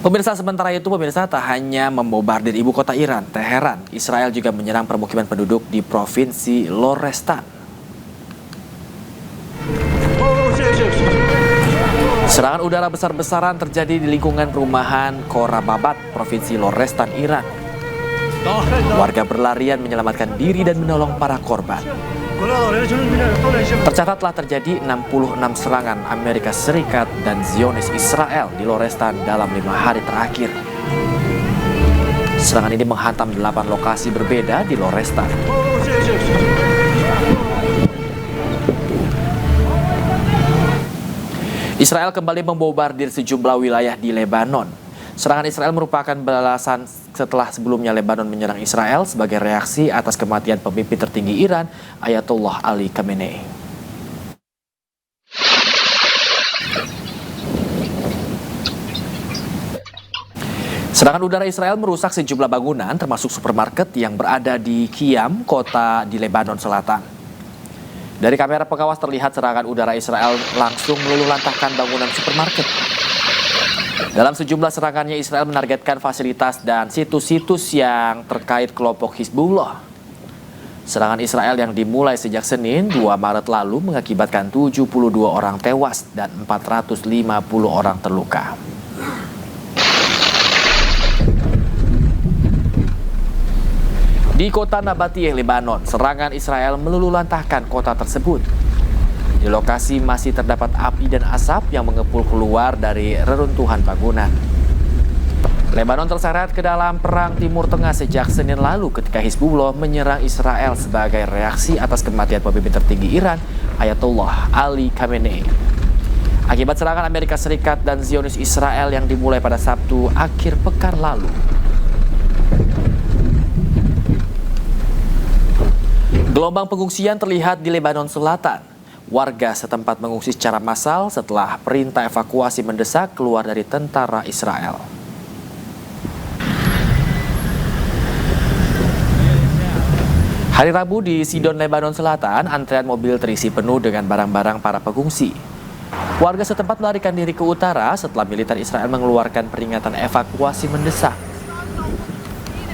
Pemirsa, sementara itu pemirsa tak hanya membombardir ibu kota Iran, Teheran, Israel juga menyerang permukiman penduduk di provinsi Lorestan. Serangan udara besar-besaran terjadi di lingkungan perumahan Khorababat, provinsi Lorestan, Iran. Warga berlarian menyelamatkan diri dan menolong para korban. Tercatat telah terjadi 66 serangan Amerika Serikat dan Zionis Israel di Lorestan dalam 5 hari terakhir. Serangan ini menghantam 8 lokasi berbeda di Lorestan. Israel kembali membombardir sejumlah wilayah di Lebanon. Serangan Israel merupakan balasan setelah sebelumnya Lebanon menyerang Israel sebagai reaksi atas kematian pemimpin tertinggi Iran, Ayatollah Ali Khamenei. Serangan udara Israel merusak sejumlah bangunan termasuk supermarket yang berada di Qiyam, kota di Lebanon Selatan. Dari kamera pengawas terlihat serangan udara Israel langsung meluluhlantahkan bangunan supermarket. Dalam sejumlah serangannya, Israel menargetkan fasilitas dan situs-situs yang terkait kelompok Hizbullah. Serangan Israel yang dimulai sejak Senin 2 Maret lalu mengakibatkan 72 orang tewas dan 450 orang terluka. Di kota Nabatiyeh, Lebanon, serangan Israel meluluhlantahkan kota tersebut. Di lokasi masih terdapat api dan asap yang mengepul keluar dari reruntuhan bangunan. Lebanon terseret ke dalam perang Timur Tengah sejak Senin lalu ketika Hizbullah menyerang Israel sebagai reaksi atas kematian pemimpin tertinggi Iran, Ayatollah Ali Khamenei. Akibat serangan Amerika Serikat dan Zionis Israel yang dimulai pada Sabtu akhir pekan lalu. Gelombang pengungsian terlihat di Lebanon Selatan. Warga setempat mengungsi secara massal setelah perintah evakuasi mendesak keluar dari tentara Israel. Hari Rabu di Sidon, Lebanon Selatan, antrean mobil terisi penuh dengan barang-barang para pengungsi. Warga setempat melarikan diri ke utara setelah militer Israel mengeluarkan peringatan evakuasi mendesak.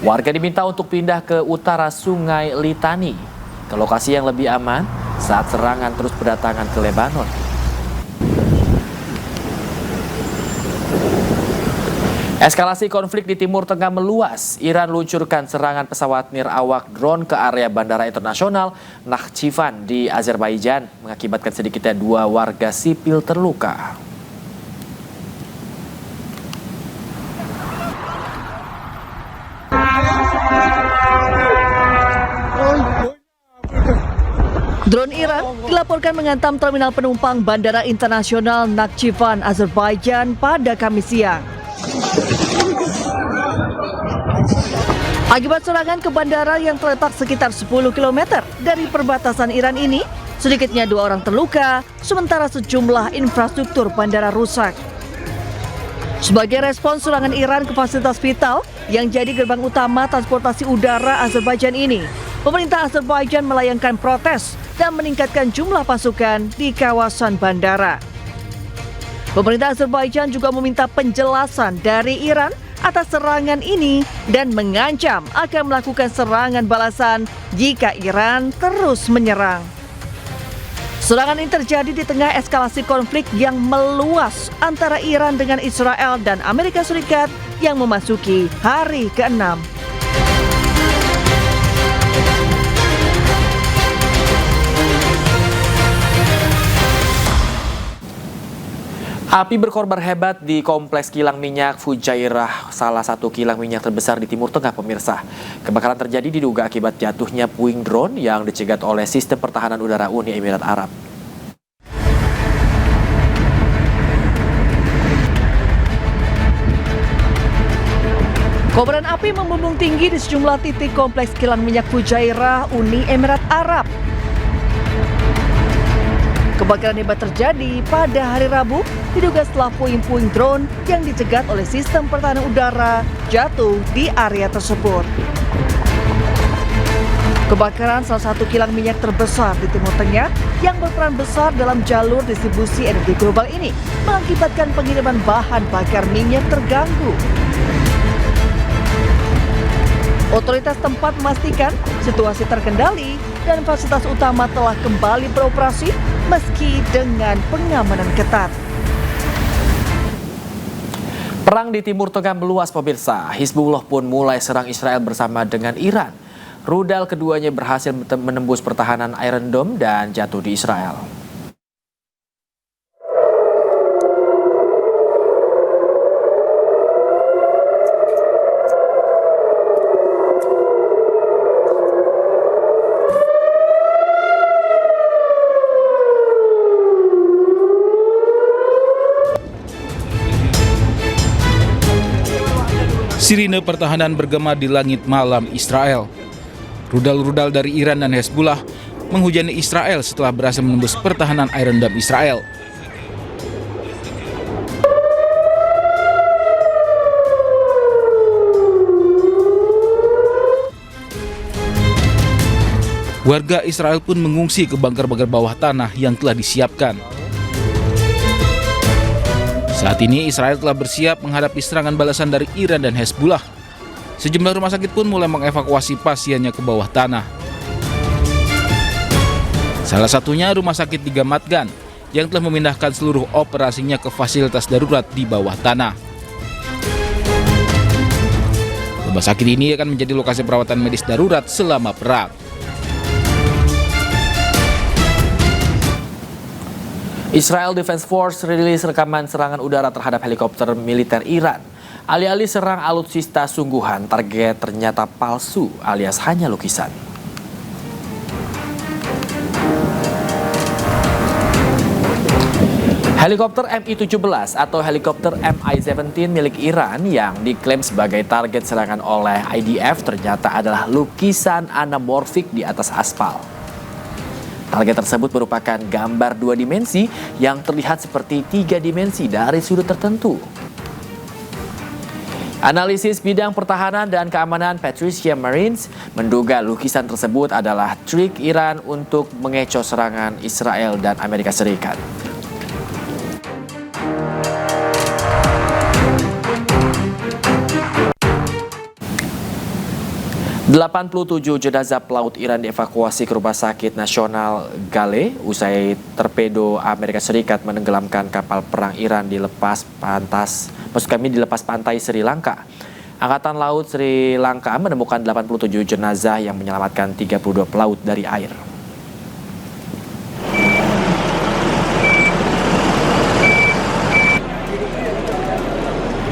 Warga diminta untuk pindah ke utara Sungai Litani, ke lokasi yang lebih aman saat serangan terus berdatangan ke Lebanon. Eskalasi konflik di Timur Tengah meluas. Iran luncurkan serangan pesawat nirawak drone ke area Bandara Internasional Nakhchivan di Azerbaijan, mengakibatkan sedikitnya 2 warga sipil terluka. Drone Iran dilaporkan menghantam terminal penumpang Bandara Internasional Nakhchivan, Azerbaijan pada Kamis siang. Akibat serangan ke bandara yang terletak sekitar 10 km dari perbatasan Iran ini, sedikitnya 2 orang terluka, sementara sejumlah infrastruktur bandara rusak. Sebagai respons serangan Iran ke fasilitas vital yang jadi gerbang utama transportasi udara Azerbaijan ini, pemerintah Azerbaijan melayangkan protes dan meningkatkan jumlah pasukan di kawasan bandara. Pemerintah Azerbaijan juga meminta penjelasan dari Iran atas serangan ini dan mengancam akan melakukan serangan balasan jika Iran terus menyerang. Serangan ini terjadi di tengah eskalasi konflik yang meluas antara Iran dengan Israel dan Amerika Serikat yang memasuki hari ke-6. Api berkobar hebat di kompleks kilang minyak Fujairah, salah satu kilang minyak terbesar di Timur Tengah, pemirsa. Kebakaran terjadi diduga akibat jatuhnya puing drone yang dicegat oleh sistem pertahanan udara Uni Emirat Arab. Kobaran api membumbung tinggi di sejumlah titik kompleks kilang minyak Fujairah, Uni Emirat Arab. Kebakaran hebat terjadi pada hari Rabu, diduga setelah puing-puing drone yang dicegat oleh sistem pertahanan udara jatuh di area tersebut. Kebakaran salah satu kilang minyak terbesar di Timur Tengah yang berperan besar dalam jalur distribusi energi global ini mengakibatkan pengiriman bahan bakar minyak terganggu. Otoritas tempat memastikan situasi terkendali dan fasilitas utama telah kembali beroperasi meski dengan pengamanan ketat. Perang di Timur Tengah meluas pemirsa. Hizbullah pun mulai serang Israel bersama dengan Iran. Rudal keduanya berhasil menembus pertahanan Iron Dome dan jatuh di Israel. Sirine pertahanan bergema di langit malam Israel. Rudal-rudal dari Iran dan Hezbollah menghujani Israel setelah berhasil menembus pertahanan Iron Dome Israel. Warga Israel pun mengungsi ke bunker-bunker bawah tanah yang telah disiapkan. Saat ini Israel telah bersiap menghadapi serangan balasan dari Iran dan Hezbollah. Sejumlah rumah sakit pun mulai mengevakuasi pasiennya ke bawah tanah. Salah satunya Rumah Sakit di Ramat Gan yang telah memindahkan seluruh operasinya ke fasilitas darurat di bawah tanah. Rumah sakit ini akan menjadi lokasi perawatan medis darurat selama perang. Israel Defense Force rilis rekaman serangan udara terhadap helikopter militer Iran. Alih-alih serang alutsista sungguhan, target ternyata palsu alias hanya lukisan. Helikopter Mi-17 atau helikopter Mi-17 milik Iran yang diklaim sebagai target serangan oleh IDF ternyata adalah lukisan anamorfik di atas aspal. Target tersebut merupakan gambar 2 dimensi yang terlihat seperti 3 dimensi dari sudut tertentu. Analisis bidang pertahanan dan keamanan Patricia Marines menduga lukisan tersebut adalah trik Iran untuk mengecoh serangan Israel dan Amerika Serikat. ...87 jenazah pelaut Iran dievakuasi ke Rumah Sakit Nasional Gale usai torpedo Amerika Serikat menenggelamkan kapal perang Iran di lepas pantai Sri Lanka. Angkatan Laut Sri Lanka menemukan 87 jenazah yang menyelamatkan 32 pelaut dari air.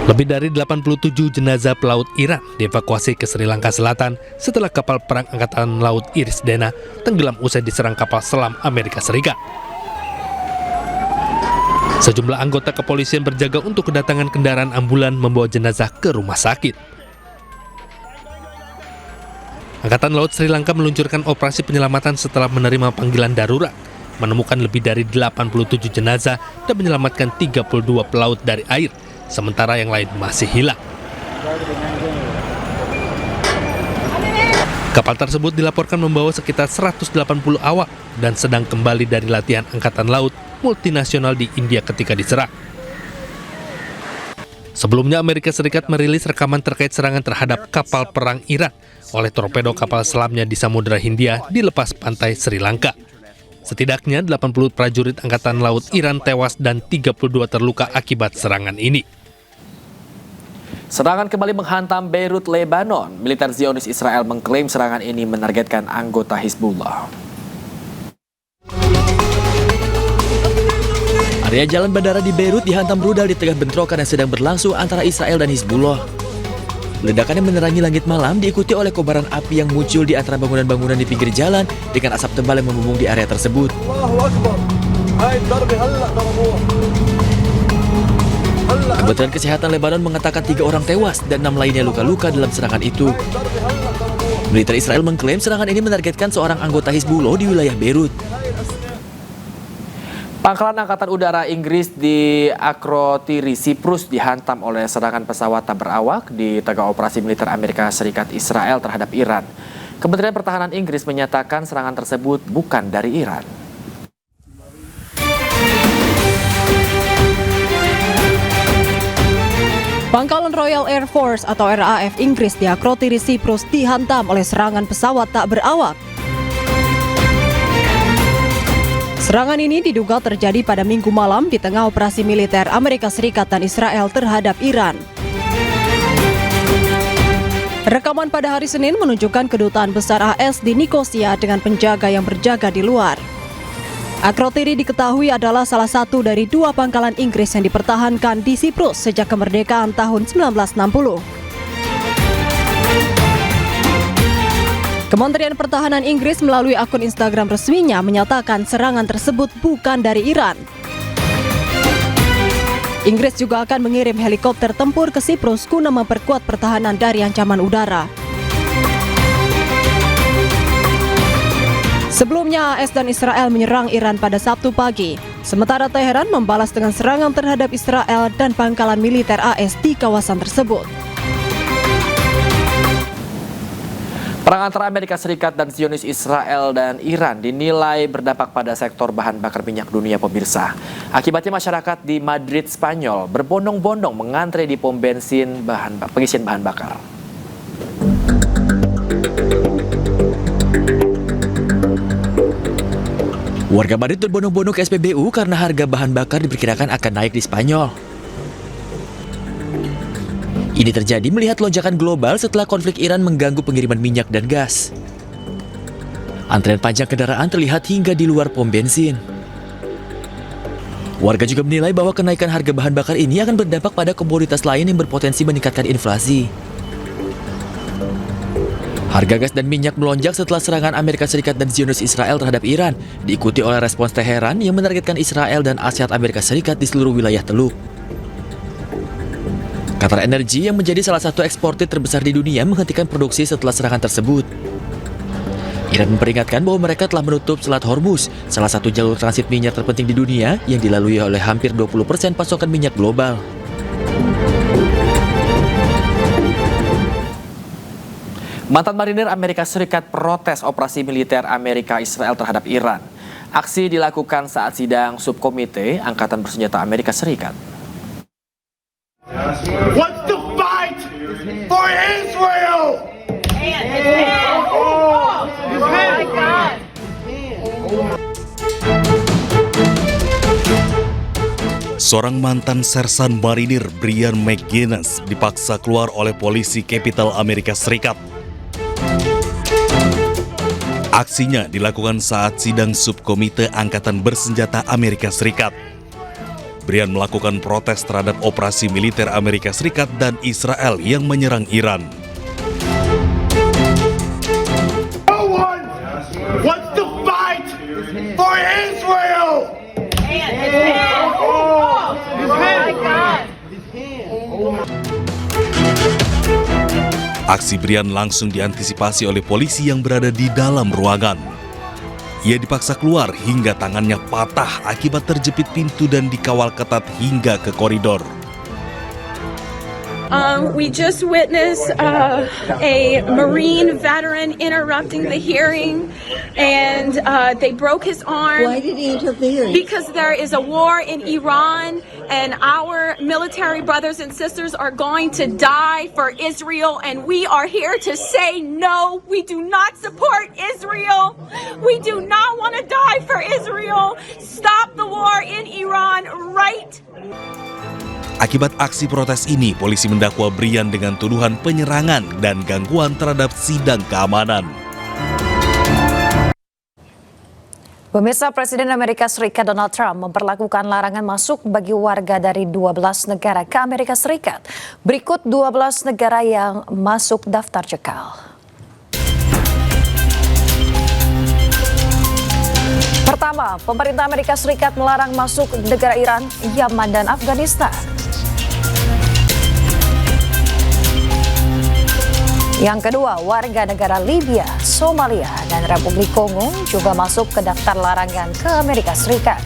Lebih dari 87 jenazah pelaut Iran dievakuasi ke Sri Lanka Selatan setelah kapal perang Angkatan Laut Iris Dena tenggelam usai diserang kapal selam Amerika Serikat. Sejumlah anggota kepolisian berjaga untuk kedatangan kendaraan ambulan membawa jenazah ke rumah sakit. Angkatan Laut Sri Lanka meluncurkan operasi penyelamatan setelah menerima panggilan darurat, menemukan lebih dari 87 jenazah dan menyelamatkan 32 pelaut dari air, sementara yang lain masih hilang. Kapal tersebut dilaporkan membawa sekitar 180 awak dan sedang kembali dari latihan Angkatan Laut multinasional di India ketika diserang. Sebelumnya Amerika Serikat merilis rekaman terkait serangan terhadap kapal perang Iran oleh torpedo kapal selamnya di Samudra Hindia di lepas pantai Sri Lanka. Setidaknya 80 prajurit Angkatan Laut Iran tewas dan 32 terluka akibat serangan ini. Serangan kembali menghantam Beirut, Lebanon. Militer Zionis Israel mengklaim serangan ini menargetkan anggota Hizbullah. Area jalan bandara di Beirut dihantam rudal di tengah bentrokan yang sedang berlangsung antara Israel dan Hizbullah. Ledakan yang menerangi langit malam diikuti oleh kobaran api yang muncul di antara bangunan-bangunan di pinggir jalan dengan asap tebal yang membumbung di area tersebut. Kementerian Kesehatan Lebanon mengatakan 3 orang tewas dan 6 lainnya luka-luka dalam serangan itu. Militer Israel mengklaim serangan ini menargetkan seorang anggota Hizbullah di wilayah Beirut. Pangkalan Angkatan Udara Inggris di Akrotiri, Siprus dihantam oleh serangan pesawat tak berawak di tengah operasi militer Amerika Serikat Israel terhadap Iran. Kementerian Pertahanan Inggris menyatakan serangan tersebut bukan dari Iran. Pangkalan Royal Air Force atau RAF Inggris di Akrotiri, Siprus dihantam oleh serangan pesawat tak berawak. Serangan ini diduga terjadi pada Minggu malam di tengah operasi militer Amerika Serikat dan Israel terhadap Iran. Rekaman pada hari Senin menunjukkan kedutaan besar AS di Nikosia dengan penjaga yang berjaga di luar. Akrotiri diketahui adalah salah satu dari 2 pangkalan Inggris yang dipertahankan di Siprus sejak kemerdekaan tahun 1960. Kementerian Pertahanan Inggris melalui akun Instagram resminya menyatakan serangan tersebut bukan dari Iran. Inggris juga akan mengirim helikopter tempur ke Siprus guna memperkuat pertahanan dari ancaman udara. Sebelumnya, AS dan Israel menyerang Iran pada Sabtu pagi, sementara Teheran membalas dengan serangan terhadap Israel dan pangkalan militer AS di kawasan tersebut. Perang antara Amerika Serikat dan Zionis Israel dan Iran dinilai berdampak pada sektor bahan bakar minyak dunia, pemirsa. Akibatnya masyarakat di Madrid, Spanyol berbondong-bondong mengantre di pom bensin pengisian bahan bakar. Warga Madrid berbondong-bondong ke SPBU karena harga bahan bakar diperkirakan akan naik di Spanyol. Ini terjadi melihat lonjakan global setelah konflik Iran mengganggu pengiriman minyak dan gas. Antrean panjang kendaraan terlihat hingga di luar pom bensin. Warga juga menilai bahwa kenaikan harga bahan bakar ini akan berdampak pada komoditas lain yang berpotensi meningkatkan inflasi. Harga gas dan minyak melonjak setelah serangan Amerika Serikat dan Zionis Israel terhadap Iran, diikuti oleh respons Teheran yang menargetkan Israel dan Asyad Amerika Serikat di seluruh wilayah Teluk. Qatar Energy yang menjadi salah satu eksportir terbesar di dunia menghentikan produksi setelah serangan tersebut. Iran memperingatkan bahwa mereka telah menutup Selat Hormuz, salah satu jalur transit minyak terpenting di dunia yang dilalui oleh hampir 20% pasokan minyak global. Mantan marinir Amerika Serikat protes operasi militer Amerika Israel terhadap Iran. Aksi dilakukan saat sidang subkomite Angkatan Bersenjata Amerika Serikat. What's the fight for Israel? Seorang mantan sersan marinir, Brian McGinnis, dipaksa keluar oleh polisi Capitol Amerika Serikat. Aksinya dilakukan saat sidang subkomite Angkatan Bersenjata Amerika Serikat. Brian melakukan protes terhadap operasi militer Amerika Serikat dan Israel yang menyerang Iran. No one wants to fight for Israel. Aksi Brian langsung diantisipasi oleh polisi yang berada di dalam ruangan. Ia dipaksa keluar hingga tangannya patah akibat terjepit pintu dan dikawal ketat hingga ke koridor. We just witnessed a Marine veteran interrupting the hearing, and they broke his arm. Why did he interfere? Because there is a war in Iran, and our military brothers and sisters are going to die for Israel, and we are here to say no. We do not support Israel. We do not want to die for Israel. Stop the war in Iran right. Akibat aksi protes ini, polisi mendakwa Brian dengan tuduhan penyerangan dan gangguan terhadap sidang keamanan. Pemirsa, Presiden Amerika Serikat Donald Trump memperlakukan larangan masuk bagi warga dari 12 negara ke Amerika Serikat. Berikut 12 negara yang masuk daftar cekal. Pertama, pemerintah Amerika Serikat melarang masuk negara Iran, Yaman, dan Afghanistan. Yang kedua, warga negara Libya, Somalia, dan Republik Kongo juga masuk ke daftar larangan ke Amerika Serikat.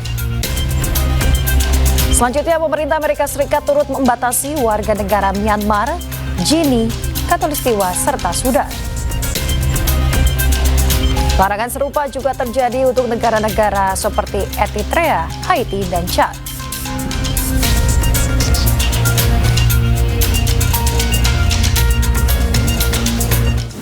Selanjutnya, pemerintah Amerika Serikat turut membatasi warga negara Myanmar, Guinea, Khatulistiwa, serta Sudan. Larangan serupa juga terjadi untuk negara-negara seperti Eritrea, Haiti, dan Chad.